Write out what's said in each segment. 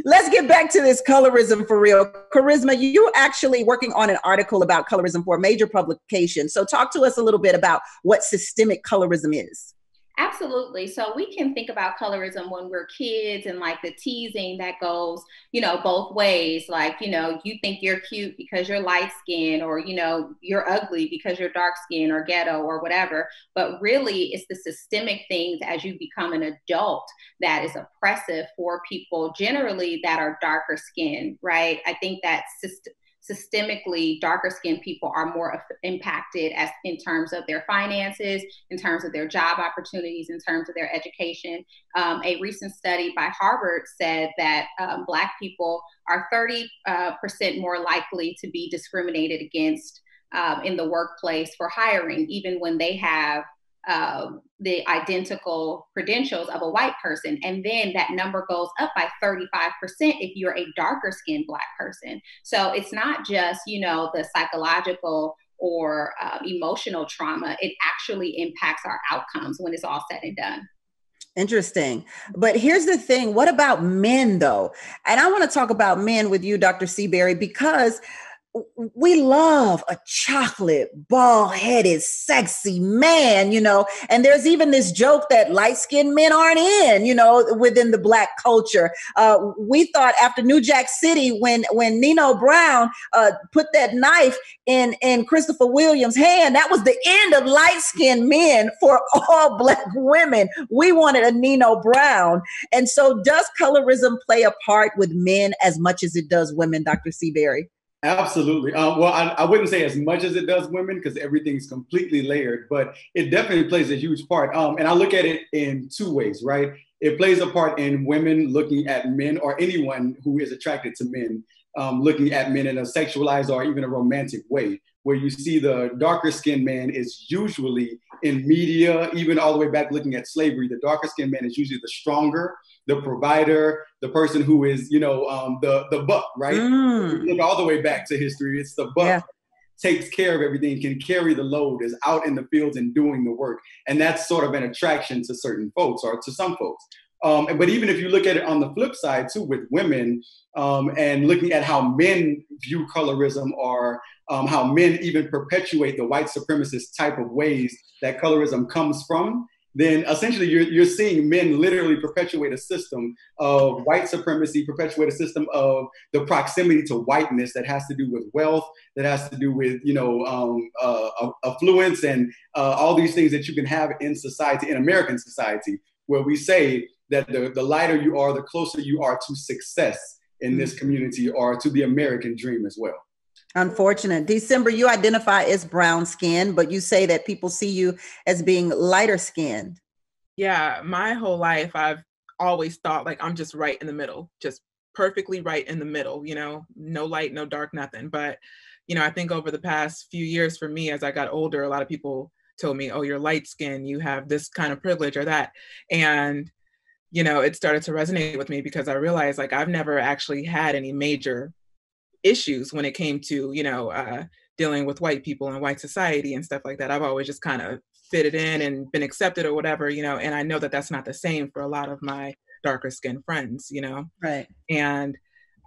Let's get back to this colorism for real. Charisma, you actually working on an article about colorism for a major publication. So talk to us a little bit about what systemic colorism is. Absolutely. So we can think about colorism when we're kids and like the teasing that goes, both ways. Like, you think you're cute because you're light skinned or, you're ugly because you're dark skinned or ghetto or whatever. But really, it's the systemic things as you become an adult that is oppressive for people generally that are darker skinned, right? I think that systemically darker skinned people are more impacted as in terms of their finances, in terms of their job opportunities, in terms of their education. A recent study by Harvard said that Black people are 30% more likely to be discriminated against in the workplace for hiring, even when they have the identical credentials of a white person. And then that number goes up by 35% if you're a darker skinned Black person. So it's not just, the psychological or emotional trauma. It actually impacts our outcomes when it's all said and done. Interesting. But here's the thing. What about men, though? And I want to talk about men with you, Dr. Seabury, because we love a chocolate, bald-headed, sexy man, and there's even this joke that light-skinned men aren't within the Black culture. We thought after New Jack City, when Nino Brown put that knife in Christopher Williams' hand, that was the end of light-skinned men for all Black women. We wanted a Nino Brown. And so does colorism play a part with men as much as it does women, Dr. Seabury? Absolutely. Well, I wouldn't say as much as it does women because everything's completely layered, but it definitely plays a huge part. And I look at it in two ways, right? It plays a part in women looking at men or anyone who is attracted to men, looking at men in a sexualized or even a romantic way, where you see the darker skinned man is usually in media, even all the way back looking at slavery. The darker skinned man is usually the stronger, the provider, the person who is, the buck, right? Look all the way back to history. It's the buck. Yeah. Takes care of everything, can carry the load, is out in the fields and doing the work. And that's sort of an attraction to certain folks or to some folks. But even if you look at it on the flip side too, with women and looking at how men view colorism or how men even perpetuate the white supremacist type of ways that colorism comes from, then essentially you're seeing men literally perpetuate a system of white supremacy, perpetuate a system of the proximity to whiteness that has to do with wealth, that has to do with, affluence and all these things that you can have in society, in American society, where we say that the lighter you are, the closer you are to success in this community or to the American dream as well. Unfortunate. December, you identify as brown skinned, but you say that people see you as being lighter skinned. Yeah, my whole life, I've always thought like I'm just right in the middle, just perfectly right in the middle, no light, no dark, nothing. But, I think over the past few years for me, as I got older, a lot of people told me, oh, you're light skinned, you have this kind of privilege or that. And, it started to resonate with me because I realized like I've never actually had any major issues when it came to, dealing with white people and white society and stuff like that. I've always just kind of fitted in and been accepted or whatever, and I know that that's not the same for a lot of my darker skinned friends, Right. And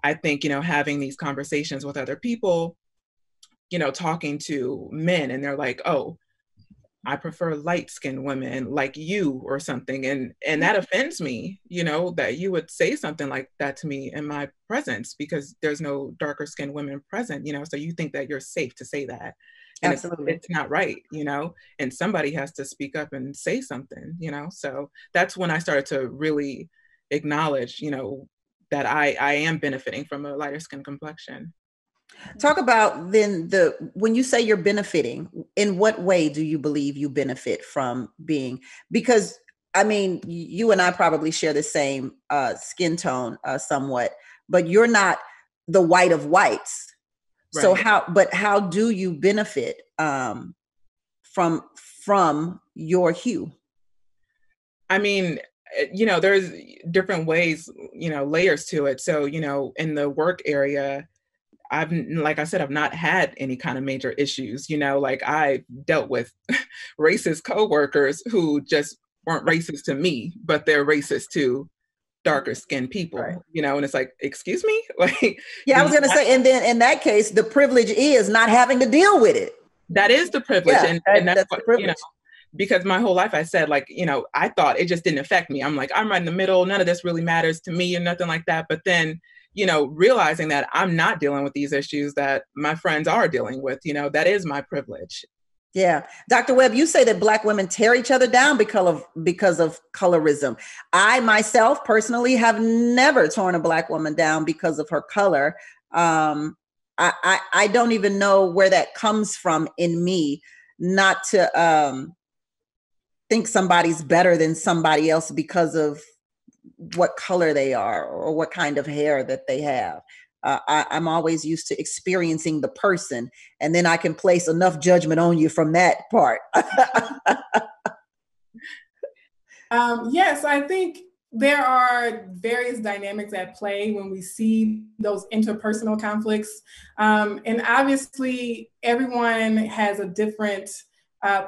I think, having these conversations with other people, talking to men and they're like, oh, I prefer light-skinned women like you or something. And that offends me, that you would say something like that to me in my presence because there's no darker skinned women present, so you think that you're safe to say that. And Absolutely. it's not right, and somebody has to speak up and say something, so that's when I started to really acknowledge, that I am benefiting from a lighter skin complexion. Talk about then when you say you're benefiting, in what way do you believe you benefit from being, because I mean, you and I probably share the same skin tone somewhat, but you're not the white of whites. Right. So how do you benefit from your hue? I mean, there's different ways, layers to it. So, in the work area, like I said, I've not had any kind of major issues, like I dealt with racist coworkers who just weren't racist to me, but they're racist to darker skinned people, Right. you know, and it's like, excuse me? Like, Yeah, I was going to say, and then in that case, the privilege is not having to deal with it. that is the privilege. Yeah, And that's that's what, the privilege. you know, because my whole life I said, like, you know, I thought it just didn't affect me. I'm like, I'm right in the middle. None of this really matters to me and nothing like that. But then, you know, realizing that I'm not dealing with these issues that my friends are dealing with, you know, that is my privilege. Yeah. Dr. Webb, you say that Black women tear each other down because of colorism. I myself personally have never torn a Black woman down because of her color. I don't even know where that comes from in me, not to think somebody's better than somebody else because of what color they are or what kind of hair that they have. I'm always used to experiencing the person, and then I can place enough judgment on you from that part. Yes, I think there are various dynamics at play when we see those interpersonal conflicts. And obviously, everyone has a different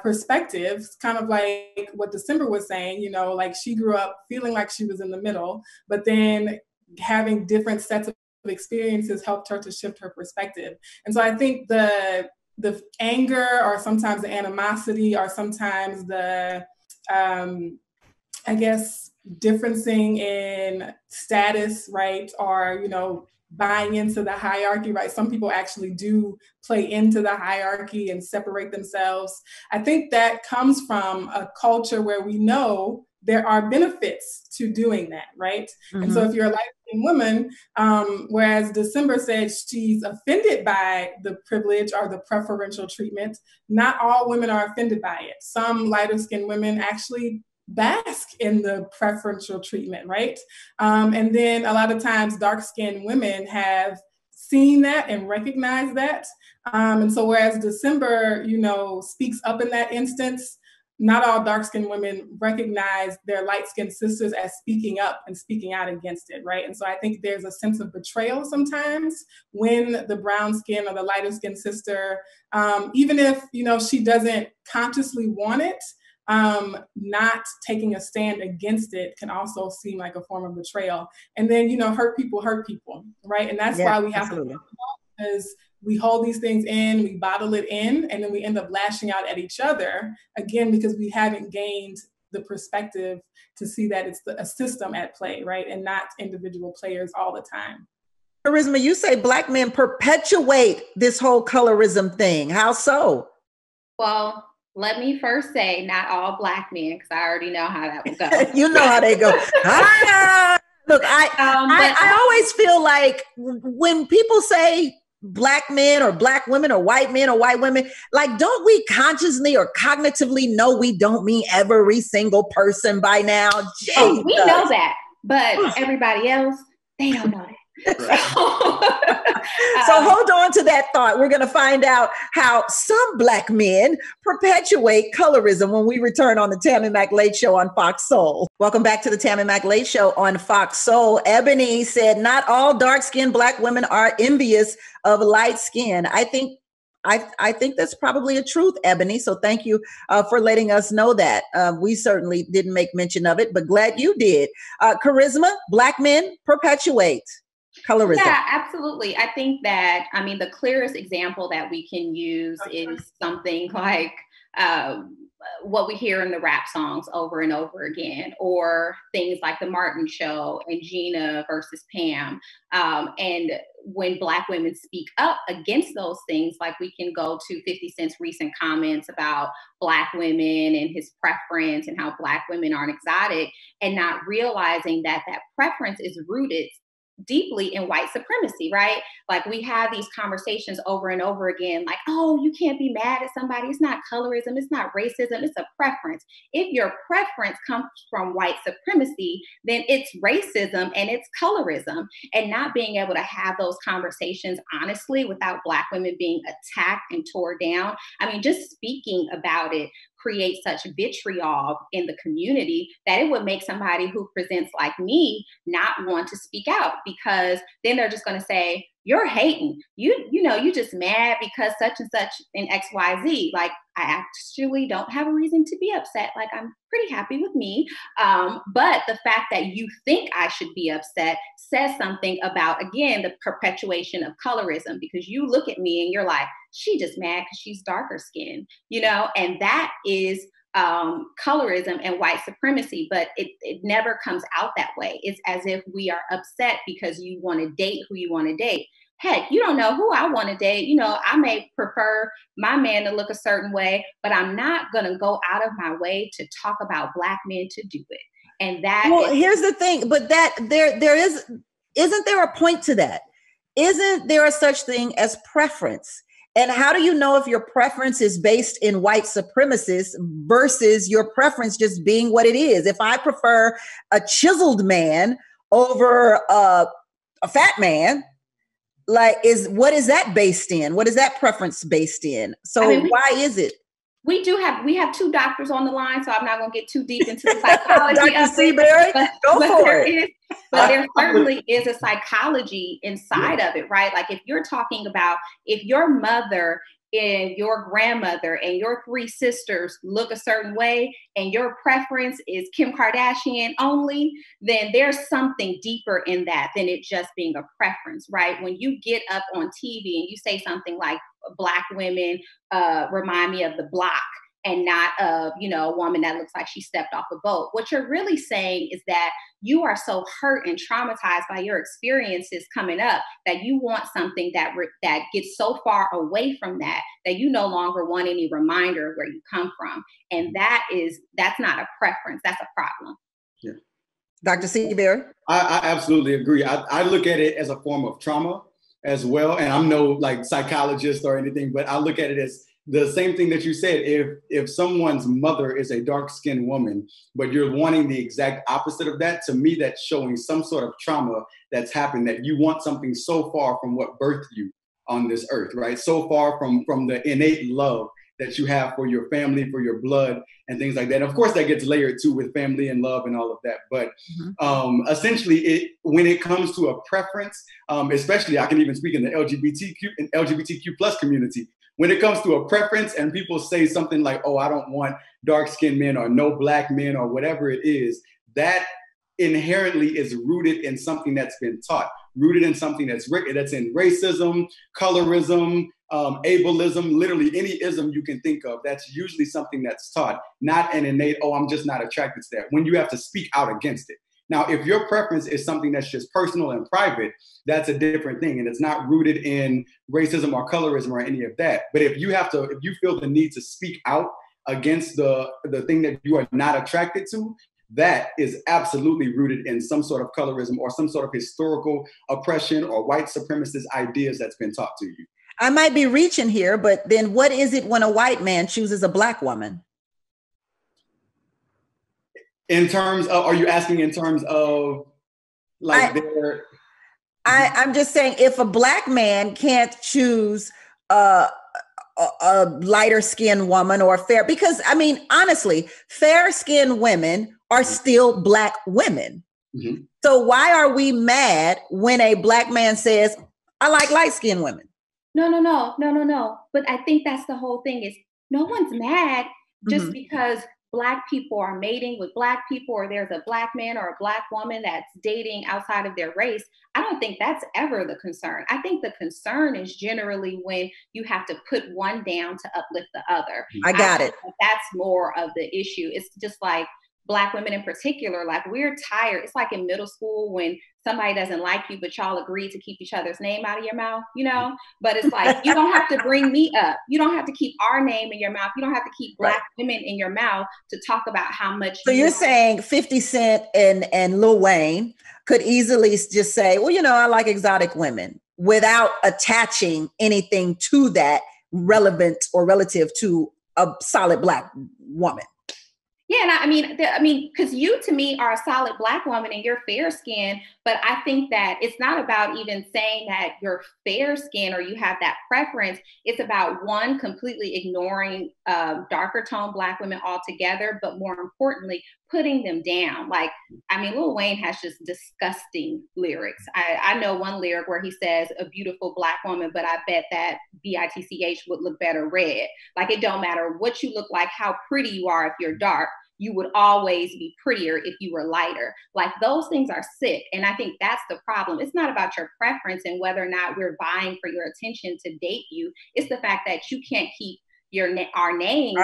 perspective. It's kind of like what December was saying, you know, like she grew up feeling like she was in the middle, but then having different sets of experiences helped her to shift her perspective. And so I think the anger, or sometimes the animosity, or sometimes the I guess differencing in status, right? Or, you know, buying into the hierarchy, right? Some people actually do play into the hierarchy and separate themselves. I think that comes from a culture where we know there are benefits to doing that, right? Mm-hmm. And so if you're a light-skinned woman, whereas December said she's offended by the privilege or the preferential treatment, not all women are offended by it. Some lighter-skinned women actually bask in the preferential treatment, right? And then a lot of times dark-skinned women have seen that and recognized that. And so whereas December, you know, speaks up in that instance, not all dark-skinned women recognize their light-skinned sisters as speaking up and speaking out against it, right? And so I think there's a sense of betrayal sometimes when the brown skin or the lighter-skinned sister, even if, you know, she doesn't consciously want it, not taking a stand against it can also seem like a form of betrayal. And then, you know, hurt people, right? And that's why we have to talk about, because we hold these things in, we bottle it in, and then we end up lashing out at each other, again, because we haven't gained the perspective to see that it's a system at play, right? And not individual players all the time. Charisma, you say Black men perpetuate this whole colorism thing. How so? Well, let me first say, not all Black men, because I already know how that will go. You know how they go. Look, I always feel like when people say Black men or Black women or white men or white women, like, don't we consciously or cognitively know we don't mean every single person by now? Oh, we know that, but everybody else, they don't know that. So hold on to that thought. We're going to find out how some Black men perpetuate colorism when we return on the Tammy Mac Late Show on Fox Soul. Welcome back to the Tammy Mac Late Show on Fox Soul. Ebony said, not all dark-skinned Black women are envious of light skin. I think that's probably a truth, Ebony. So thank you for letting us know that. We certainly didn't make mention of it, but glad you did. Charisma, Black men perpetuate colorism. Yeah, absolutely. I think that, I mean, the clearest example that we can use is something like what we hear in the rap songs over and over again, or things like The Martin Show and Gina versus Pam. And when Black women speak up against those things, like we can go to 50 Cent's recent comments about Black women and his preference and how Black women aren't exotic, and not realizing that that preference is rooted deeply in white supremacy, right? Like we have these conversations over and over again, like, oh, you can't be mad at somebody. It's not colorism. It's not racism. It's a preference. If your preference comes from white supremacy, then it's racism and it's colorism. And not being able to have those conversations honestly without Black women being attacked and tore down. I mean, just speaking about it create such vitriol in the community that it would make somebody who presents like me not want to speak out, because then they're just going to say, you're hating. You just mad because such and such in XYZ. Like, I actually don't have a reason to be upset. Like, I'm pretty happy with me. But the fact that you think I should be upset says something about, again, the perpetuation of colorism, because you look at me and you're like, she just mad because she's darker skinned, and that is colorism and white supremacy, but it never comes out that way. It's as if we are upset because you want to date who you want to date. Heck, you don't know who I want to date. I may prefer my man to look a certain way, but I'm not going to go out of my way to talk about Black men to do it. And here's the thing, but that isn't there a point to that? Isn't there a such thing as preference? And how do you know if your preference is based in white supremacists versus your preference just being what it is? If I prefer a chiseled man over a fat man, what is that based in? What is that preference based in? So why is it? We have two doctors on the line, so I'm not going to get too deep into the psychology. Dr. Seabury, go for it. But there certainly is a psychology inside of it, right? Like, if you're talking about if your mother and your grandmother and your three sisters look a certain way and your preference is Kim Kardashian only, then there's something deeper in that than it just being a preference, right? When you get up on TV and you say something like, Black women remind me of the block, and not of, a woman that looks like she stepped off a boat. What you're really saying is that you are so hurt and traumatized by your experiences coming up that you want something that gets so far away from that you no longer want any reminder of where you come from. And that's not a preference. That's a problem. Yeah. Dr. Seabury? I absolutely agree. I look at it as a form of trauma as well. And I'm no psychologist or anything, but I look at it as the same thing that you said. If someone's mother is a dark-skinned woman, but you're wanting the exact opposite of that, to me, that's showing some sort of trauma that's happened, that you want something so far from what birthed you on this earth, right? So far from the innate love that you have for your family, for your blood, and things like that. And of course, that gets layered too with family and love and all of that. But essentially, when it comes to a preference, especially, I can even speak in the LGBTQ plus community, when it comes to a preference and people say something like, oh, I don't want dark-skinned men or no Black men or whatever it is, that inherently is rooted in something that's been taught, rooted in something that's in racism, colorism, ableism, literally any ism you can think of. That's usually something that's taught, not an innate, oh, I'm just not attracted to that, when you have to speak out against it. Now, if your preference is something that's just personal and private, that's a different thing. And it's not rooted in racism or colorism or any of that. But if you feel the need to speak out against the thing that you are not attracted to, that is absolutely rooted in some sort of colorism or some sort of historical oppression or white supremacist ideas that's been taught to you. I might be reaching here, but then what is it when a white man chooses a Black woman? In terms of, are you asking in terms of I'm just saying, if a Black man can't choose a lighter skinned woman or fair, because honestly, fair skinned women are still Black women. Mm-hmm. So why are we mad when a Black man says, I like light skinned women? No. But I think that's the whole thing, is no one's mad just because Black people are mating with Black people, or there's a Black man or a Black woman that's dating outside of their race. I don't think that's ever the concern. I think the concern is generally when you have to put one down to uplift the other. I got it. That's more of the issue. It's just like Black women in particular, like, we're tired. It's like in middle school when somebody doesn't like you, but y'all agree to keep each other's name out of your mouth, But it's like, you don't have to bring me up. You don't have to keep our name in your mouth. You don't have to keep Black women in your mouth to talk about how much. So you're saying 50 Cent and Lil Wayne could easily just say, well, I like exotic women, without attaching anything to that relevant or relative to a solid Black woman. Yeah, and because you, to me, are a solid Black woman and you're fair skinned, but I think that it's not about even saying that you're fair skinned or you have that preference. It's about, one, completely ignoring darker toned Black women altogether, but more importantly, putting them down. Like, I mean, Lil Wayne has just disgusting lyrics. I know one lyric where he says, a beautiful Black woman, but I bet that BITCH would look better red. Like, it don't matter what you look like, how pretty you are if you're dark, you would always be prettier if you were lighter. Like, those things are sick. And I think that's the problem. It's not about your preference and whether or not we're vying for your attention to date you. It's the fact that you can't keep our name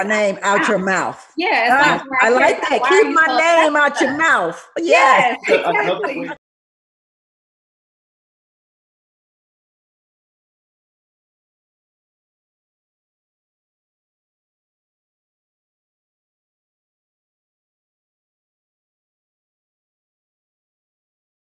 out your mouth. Yes. I like that. Keep my name out your mouth. Yes. Exactly.